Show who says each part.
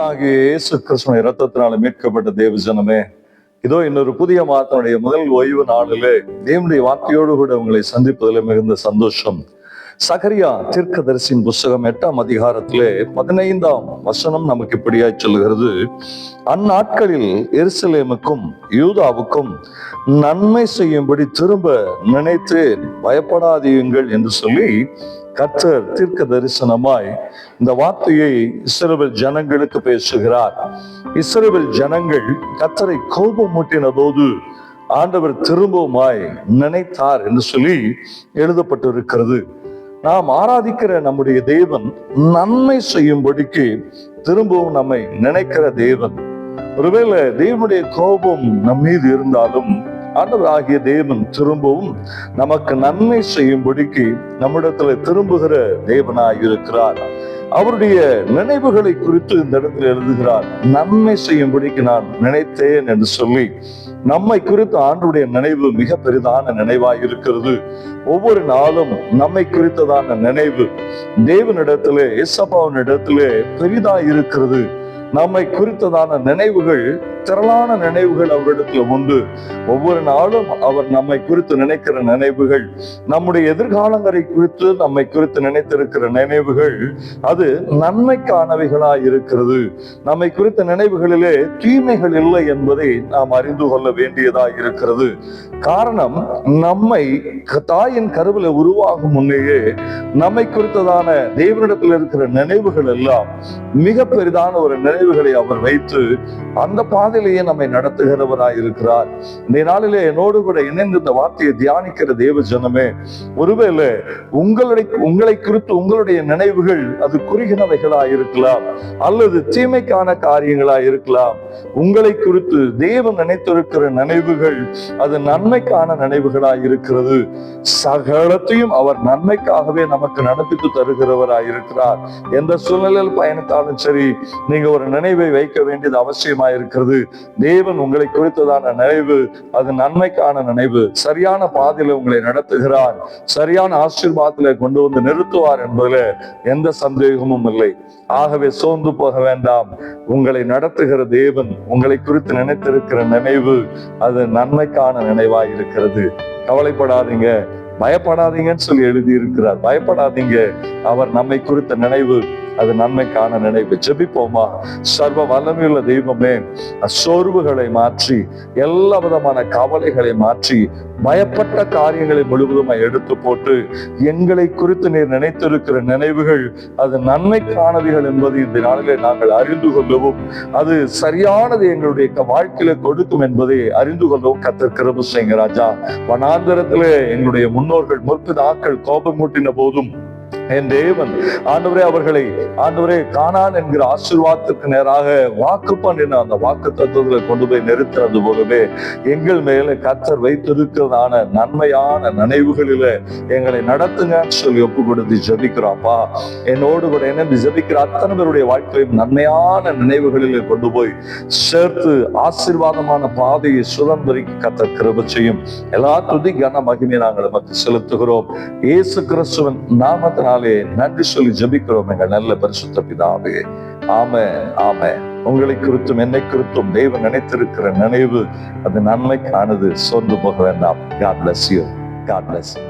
Speaker 1: கர்த்தராகிய இயேசு கிறிஸ்துவின் இரத்தத்தினால மீட்கப்பட்ட தேவ ஜனமே, இதோ இன்னொரு புதிய மாதத்தினுடைய முதல் ஓய்வு நாளிலே தேவனுடைய வார்த்தையோடு கூட உங்களை சந்திப்பதில் மிகுந்த சந்தோஷம். சகரியா தீர்க்கதரிசியின் புஸ்தகம் 8ஆம் அதிகாரத்திலே 15ஆம் வசனம் நமக்கு இப்படியாய் சொல்லுகிறது: அந்நாட்களில் எருசலேமுக்கும் யூதாவுக்கும் நன்மை செய்யும்படி திரும்ப நினைத்தேன், பயப்படாதீங்கள் என்று சொல்லி கர்த்தர் தீர்க்க தரிசனமாய் இந்த வார்த்தையை இஸ்ரவேல் ஜனங்களுக்கு பேசுகிறார். இஸ்ரவேல் ஜனங்கள் கர்த்தரை கோபமூட்டின போது ஆண்டவர் திரும்பவுமாய் நினைத்தார் என்று சொல்லி எழுதப்பட்டிருக்கிறது. நாம் ஆராதிக்கிற நம்முடைய தேவன் நன்மை செய்யும்படிக்கு திரும்பவும் நம்மை நினைக்கிற தேவன். ஒருவேளை தேவனுடைய கோபம் நம் மீது இருந்தாலும் ஆண்டவர் ஆகிய தேவன் திரும்பவும் நமக்கு நன்மை செய்யும்படிக்கு நம்மிடத்துல திரும்புகிற தேவனாய் இருக்கிறார். அவருடைய நினைவுகளை குறித்து இந்த இடத்துல எழுதுகிறார். நன்மை செய்யும்படிக்கு நான் நினைத்தேன் என்று சொல்லி நம்மை குறித்து ஆண்டவருடைய நினைவு மிக பெரிதான நினைவாய் இருக்கிறது. ஒவ்வொரு நாளும் நம்மை குறித்ததான நினைவு தேவனிடத்திலே, இயேசப்பாவின் இடத்திலே பெரிதாய் இருக்கிறது. நம்மை குறித்ததான நினைவுகள், திரளான நினைவுகள் அவரிடத்துல உண்டு. ஒவ்வொரு நாளும் அவர் நம்மை குறித்து நினைக்கிற நினைவுகள், நம்முடைய எதிர்காலங்களை குறித்து நம்மை குறித்து நினைத்திருக்கிற நினைவுகள், அது நன்மைக்கானவைகளாய் இருக்கிறது. நம்மை குறித்த நினைவுகளிலே தீமைகள் இல்லை என்பதை நாம் அறிந்து கொள்ள வேண்டியதாய் இருக்கிறது. காரணம், நம்மை தாயின் கருவில உருவாகும் முன்னேயே நம்மை குறித்ததான தேவனிடத்தில் இருக்கிற நினைவுகள் எல்லாம் மிக பெரிதான ஒரு நினைவுகளை அவர் வைத்து அந்த பாதையிலேயே நம்மை நடத்துகிறவராய் இருக்கிறார். இந்த நாளிலே என்னோடு கூட இணைந்து இந்த வார்த்தையை தியானிக்கிற தேவ ஜனமே, ஒருவேளை உங்களை குறித்து உங்களுடைய நினைவுகள் அது குறுகினவைகளாய் இருக்கலாம், அல்லது தீமைக்கான காரியங்களாய் இருக்கலாம். உங்களை குறித்து தேவன் நினைத்திருக்கிற நினைவுகள் அது நன்மைக்கான நினைவுகளாய் இருக்கிறது. சகலத்தையும் அவர் நன்மைக்காகவே நமக்கு நடப்பித்து தருகிறவராய் இருக்கிறார். எந்த சூழ்நிலையில் பயணித்தாலும் சரி, நீங்க ஒரு நினைவை வைக்க வேண்டியது அவசியமாய் இருக்கிறது. தேவன் உங்களை குறித்ததான நினைவு அது நன்மைக்கான நினைவு. சரியான பாதையில உங்களை நடத்துகிறார், சரியான ஆசீர்வாதத்திலே கொண்டு வந்து நிறுத்துவார் என்பதில் எந்த சந்தேகமும் இல்லை. ஆகவே சோர்ந்து போக வேண்டாம். உங்களை நடத்துகிற தேவன் உங்களை குறித்து நினைத்திருக்கிற நினைவு அது நன்மைக்கான நினைவாய் இருக்கிறது. கவலைப்படாதீங்க, பயப்படாதீங்கன்னு சொல்லி எழுதி இருக்கிறார். பயப்படாதீங்க, அவர் நம்மை குறித்த நினைவு அது நன்மைக்கான நினைவு. ஜெபிப்போமா? சர்வ வல்லமையுள்ள தெய்வமே, சோர்வுகளை மாற்றி, எல்லா விதமான கவலைகளை மாற்றி, பயப்பட்ட காரியங்களை முழுவதுமாய் எடுத்து போட்டு எங்களை குறித்து நீர் நினைத்திருக்கிற நினைவுகள் அது நன்மைக்கானவைகள் என்பது இந்த நாளிலே நாங்கள் அறிந்து கொள்ளவும், அது சரியானது எங்களுடைய வாழ்க்கையில கொடுக்கும் என்பதை அறிந்து கொள்ளவும் கர்த்தர் கிருபை செய்யுங்க ராஜா. வனாந்தரத்திலே எங்களுடைய முன்னோர்கள் முற்பிதாக்கள் கோபம் மூட்டின போதும் என் தேவன் ஆண்டவரே அவர்களை கானான் என்கிற ஆசீர்வாதத்துக்கு நேராக வாக்கு பண்ணின அந்த வாக்கு தத்துவங்களை கொண்டு போய் நிறுத்தினது போலவே எங்கள் மேல கர்த்தர் வைத்திருக்கிறதான நன்மையான நினைவுகளில எங்களை நடத்துங்கன்னு சொல்லி ஒப்பு கொடுத்து ஜெபிக்கிறோம்ப்பா. என்னோடு கூட என்ன ஜெபிக்கிற அத்தனை பேருடைய வாழ்க்கையும் நன்மையான நினைவுகளில கொண்டு போய் சேர்த்து ஆசீர்வாதமான பாதையை சுதந்திரிக்க கர்த்தர் கிருபை செய்யும். எல்லா துதி கன மகிமையை நாங்கள் நமக்கு செலுத்துகிறோம். இயேசு கிறிஸ்துவின் நாமத்தினாலே நன்றி சொல்லி ஜெபிக்கிறோம் எங்கள் நல்ல பரிசுத்த பிதாவே. ஆமென், ஆமென். உங்களை குறித்தும் என்னை குறித்தும் தேவன் நினைத்திருக்கிற நினைவு அது நன்மைக்கானது. சோர்ந்து போக வேண்டாம். God bless you. God bless you.